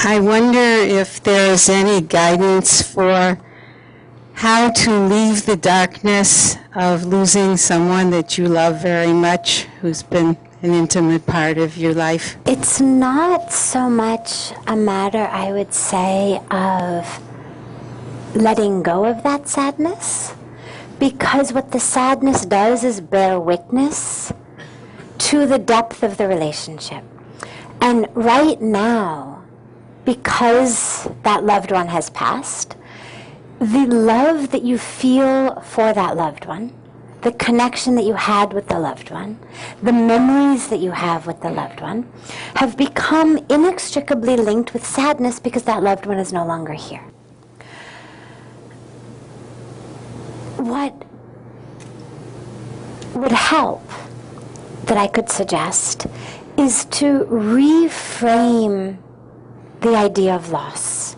I wonder if there's any guidance for how to leave the darkness of losing someone that you love very much, who's been an intimate part of your life. It's not so much a matter, I would say, of letting go of that sadness, because what the sadness does is bear witness to the depth of the relationship. And right now, because that loved one has passed, the love that you feel for that loved one, the connection that you had with the loved one, the memories that you have with the loved one, have become inextricably linked with sadness because that loved one is no longer here. What would help that I could suggest is to reframe the idea of loss.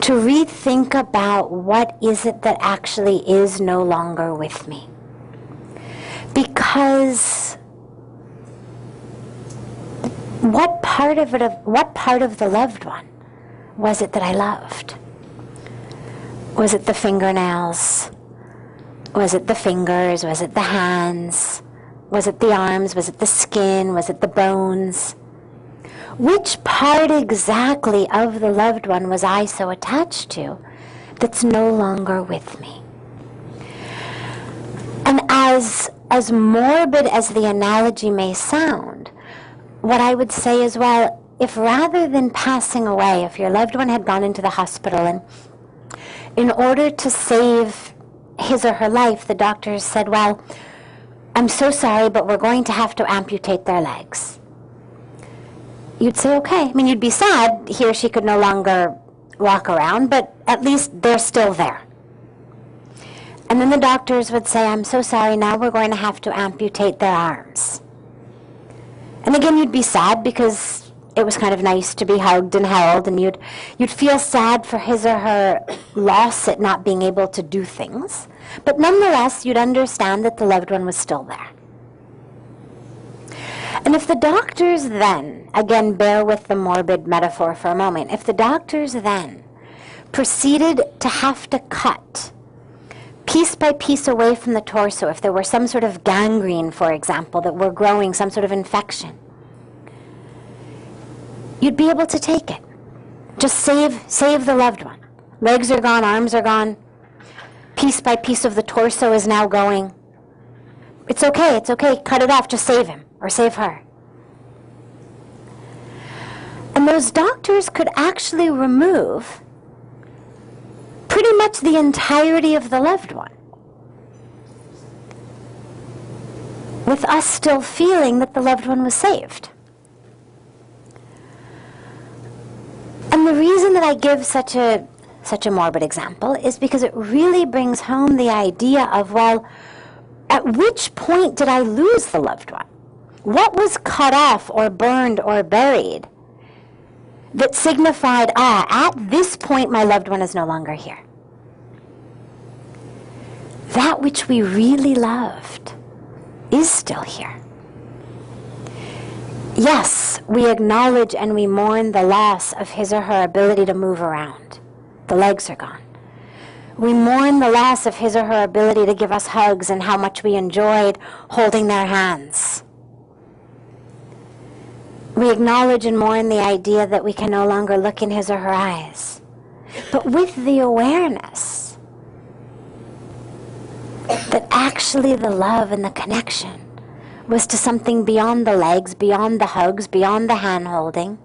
To rethink about what is it that actually is no longer with me. Because what part of the loved one was it that I loved? Was it the fingernails? Was it the fingers? Was it the hands? Was it the arms? Was it the skin? Was it the bones? Which part exactly of the loved one was I so attached to that's no longer with me? And as morbid as the analogy may sound, what I would say is, well, if rather than passing away, if your loved one had gone into the hospital and in order to save his or her life, the doctors said, well, I'm so sorry, but we're going to have to amputate their legs. You'd say, okay. I mean, you'd be sad he or she could no longer walk around, but at least they're still there. And then the doctors would say, I'm so sorry, now we're going to have to amputate their arms. And again, you'd be sad because it was kind of nice to be hugged and held, and you'd feel sad for his or her loss at not being able to do things. But nonetheless, you'd understand that the loved one was still there. And if the doctors then, again, bear with the morbid metaphor for a moment, if the doctors then proceeded to have to cut piece by piece away from the torso, if there were some sort of gangrene, for example, that were growing, some sort of infection, you'd be able to take it. Just save the loved one. Legs are gone, arms are gone. Piece by piece of the torso is now going. It's okay, cut it off, just save him or save her. And those doctors could actually remove pretty much the entirety of the loved one, with us still feeling that the loved one was saved. And the reason that I give such a morbid example is because it really brings home the idea of, well, at which point did I lose the loved one? What was cut off or burned or buried that signified, at this point my loved one is no longer here? That which we really loved is still here. Yes, we acknowledge and we mourn the loss of his or her ability to move around. The legs are gone. We mourn the loss of his or her ability to give us hugs and how much we enjoyed holding their hands. We acknowledge and mourn the idea that we can no longer look in his or her eyes. But with the awareness that actually the love and the connection was to something beyond the legs, beyond the hugs, beyond the hand-holding,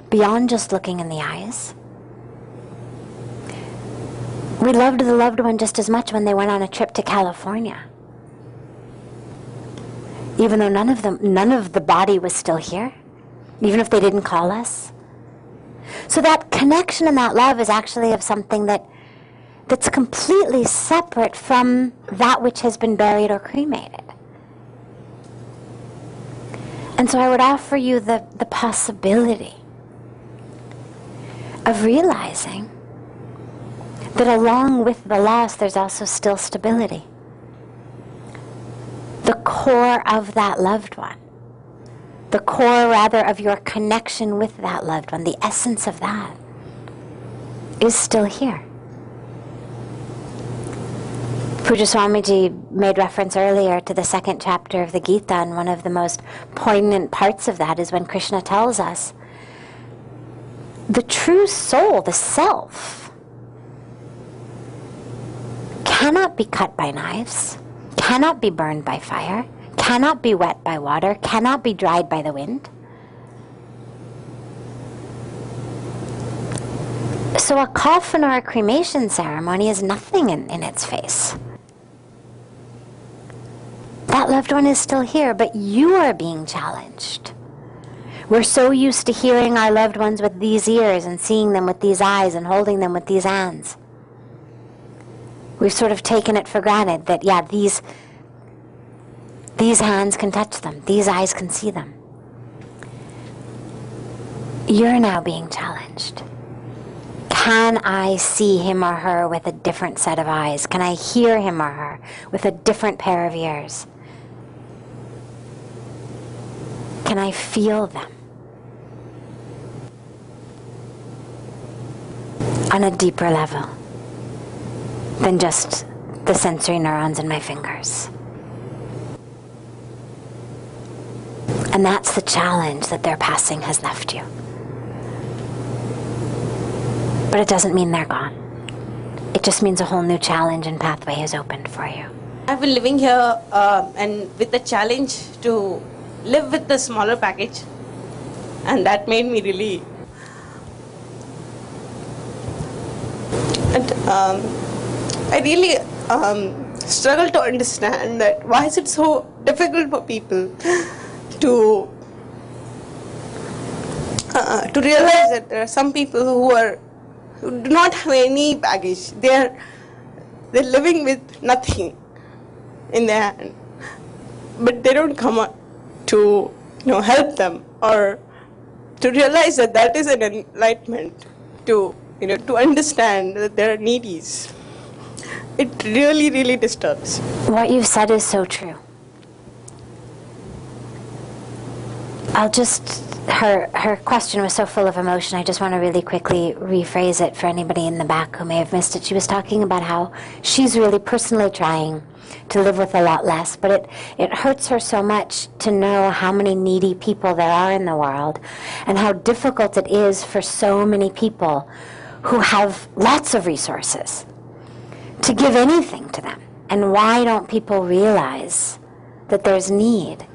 beyond just looking in the eyes. We loved the loved one just as much when they went on a trip to California. Even though none of the body was still here, even if they didn't call us. So that connection and that love is actually of something that's completely separate from that which has been buried or cremated. And so I would offer you the possibility of realizing that along with the loss, there's also still stability. The core of that loved one, the core rather of your connection with that loved one, the essence of that, is still here. Puja Swamiji made reference earlier to the second chapter of the Gita, and one of the most poignant parts of that is when Krishna tells us the true soul, the self, cannot be cut by knives, cannot be burned by fire, cannot be wet by water, cannot be dried by the wind. So a coffin or a cremation ceremony is nothing in its face. That loved one is still here, but you are being challenged. We're so used to hearing our loved ones with these ears and seeing them with these eyes and holding them with these hands. We've sort of taken it for granted that, yeah, these hands can touch them, these eyes can see them. You're now being challenged. Can I see him or her with a different set of eyes? Can I hear him or her with a different pair of ears? Can I feel them on a deeper level than just the sensory neurons in my fingers? And that's the challenge that their passing has left you. But it doesn't mean they're gone. It just means a whole new challenge and pathway has opened for you. I've been living here and with the challenge to live with the smaller package, and that made me really I really struggle to understand that why is it so difficult for people to realize that there are some people who do not have any baggage. They're living with nothing in their hand, but they don't come up to help them or to realize that that is an enlightenment, to understand that there are needies. It really, really disturbs. What you've said is so true. Her question was so full of emotion, I just want to really quickly rephrase it for anybody in the back who may have missed it. She was talking about how she's really personally trying to live with a lot less, but it hurts her so much to know how many needy people there are in the world and how difficult it is for so many people who have lots of resources to give anything to them. And why don't people realize that there's need?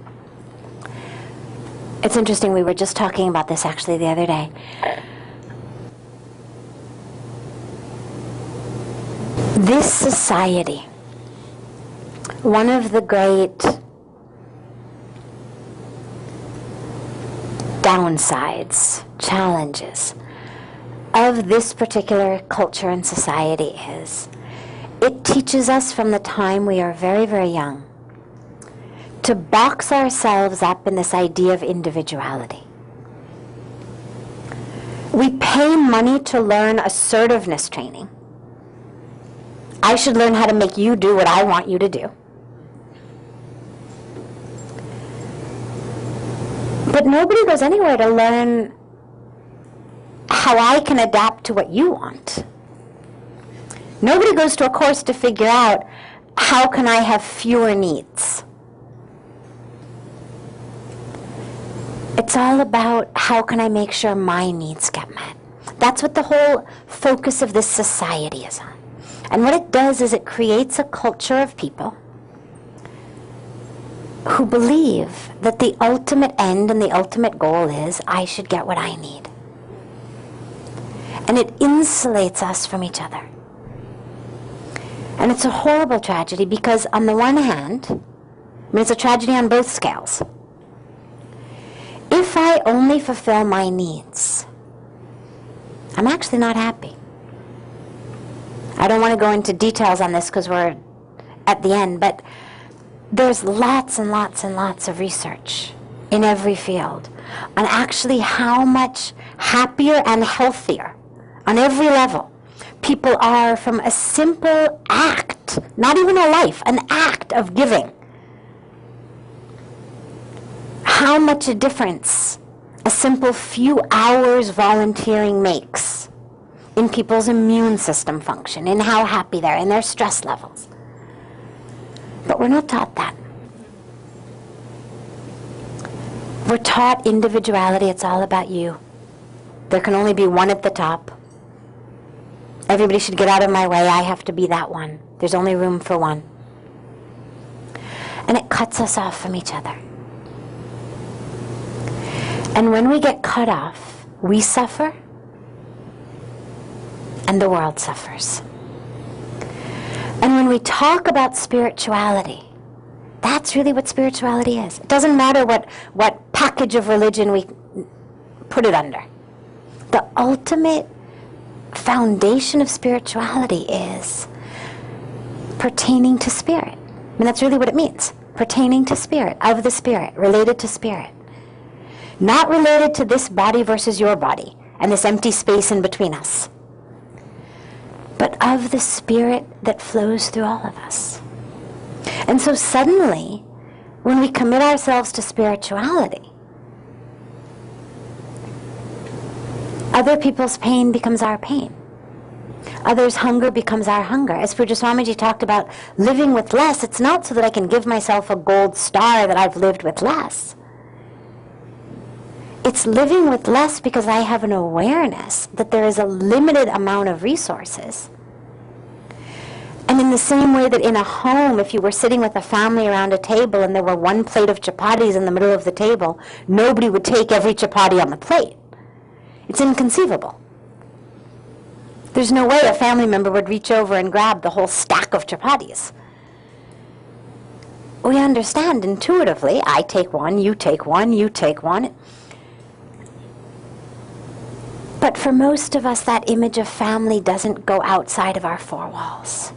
It's interesting, we were just talking about this actually the other day. This society, one of the great downsides, challenges of this particular culture and society is it teaches us from the time we are very, very young to box ourselves up in this idea of individuality. We pay money to learn assertiveness training. I should learn how to make you do what I want you to do. But nobody goes anywhere to learn how I can adapt to what you want. Nobody goes to a course to figure out how can I have fewer needs. It's all about how can I make sure my needs get met. That's what the whole focus of this society is on. And what it does is it creates a culture of people who believe that the ultimate end and the ultimate goal is I should get what I need. And it insulates us from each other. And it's a horrible tragedy because on the one hand, it's a tragedy on both scales. If I only fulfill my needs, I'm actually not happy. I don't want to go into details on this because we're at the end, but there's lots and lots and lots of research in every field on actually how much happier and healthier on every level people are from a simple act, not even a life, an act of giving. how much a difference a simple few hours volunteering makes in people's immune system function, in how happy they're, in their stress levels. But we're not taught that. We're taught individuality, it's all about you. There can only be one at the top. Everybody should get out of my way, I have to be that one. There's only room for one. And it cuts us off from each other. And when we get cut off, we suffer, and the world suffers. And when we talk about spirituality, that's really what spirituality is. It doesn't matter what package of religion we put it under. The ultimate foundation of spirituality is pertaining to spirit. I mean, that's really what it means. Pertaining to spirit, of the spirit, related to spirit. Not related to this body versus your body and this empty space in between us, but of the spirit that flows through all of us. And so suddenly, when we commit ourselves to spirituality, other people's pain becomes our pain. Others' hunger becomes our hunger. As Pujya Swamiji talked about living with less, it's not so that I can give myself a gold star that I've lived with less. It's living with less because I have an awareness that there is a limited amount of resources. And in the same way that in a home, if you were sitting with a family around a table and there were one plate of chapatis in the middle of the table, nobody would take every chapati on the plate. It's inconceivable. There's no way a family member would reach over and grab the whole stack of chapatis. We understand intuitively, I take one, you take one, you take one. But for most of us, that image of family doesn't go outside of our four walls.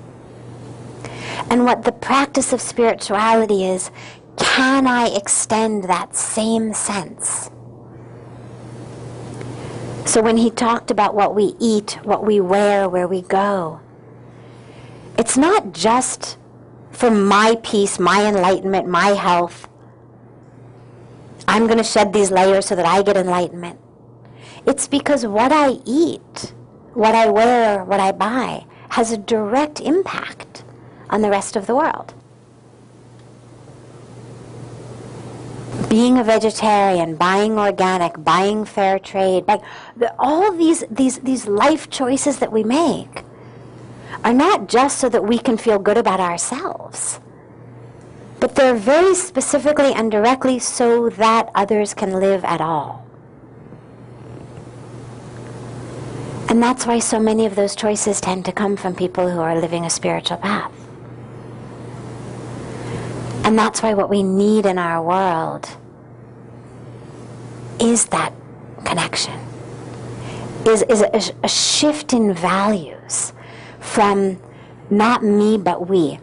And what the practice of spirituality is, can I extend that same sense? So when he talked about what we eat, what we wear, where we go, it's not just for my peace, my enlightenment, my health. I'm going to shed these layers so that I get enlightenment. It's because what I eat, what I wear, what I buy, has a direct impact on the rest of the world. Being a vegetarian, buying organic, buying fair trade, all these life choices that we make are not just so that we can feel good about ourselves, but they're very specifically and directly so that others can live at all. And that's why so many of those choices tend to come from people who are living a spiritual path. And that's why what we need in our world is that connection, is a shift in values from not me but we.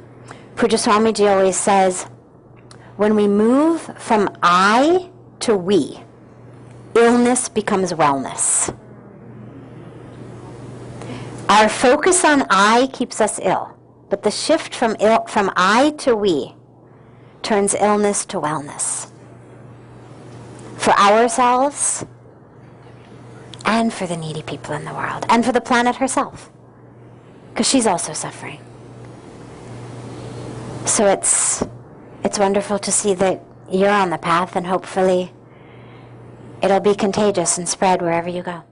Pujya Swamiji always says, when we move from I to we, illness becomes wellness. Our focus on I keeps us ill, but the shift from I to we turns illness to wellness. For ourselves, and for the needy people in the world, and for the planet herself, because she's also suffering. So it's wonderful to see that you're on the path, and hopefully it'll be contagious and spread wherever you go.